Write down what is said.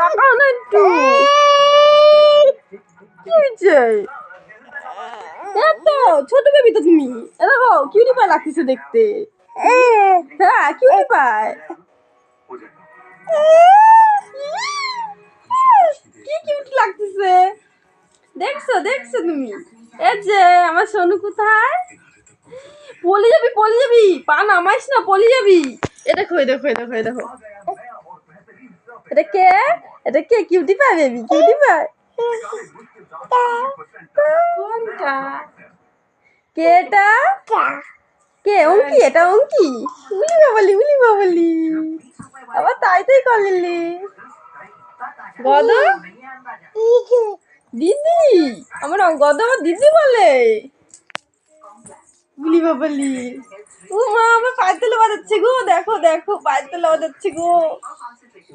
তাকাও না একটু। কি হয়েছে? এত ছোট বেবি তো তুমি। দেখো কিউটি পাই লাগতেছে দেখতে। হ্যাঁ কিউটি পাই। কি কিউটি লাগতেছে। দেখছো দেখছো তুমি? এই যে আমার সোনু কোথায়? পলি যাবি পা নামাইস না, পলি যাবি। এ দেখো এ দেখো এ দেখো এ দেখো। এটা কে? এটা কে? Cutie pie baby, cutie pie. কোনটা? কে এটা? কে? অঙ্কি? এটা অঙ্কি? উলি বাবলি আবার তাই তাই করলি। গদ দিদি, আমার গদ আমার দিদি বলে। উলি বাবলি। ও মা, আমার পায়ের তলা বাজাচ্ছে গো। দেখো দেখো পায়ের তলা বাজাচ্ছে গো।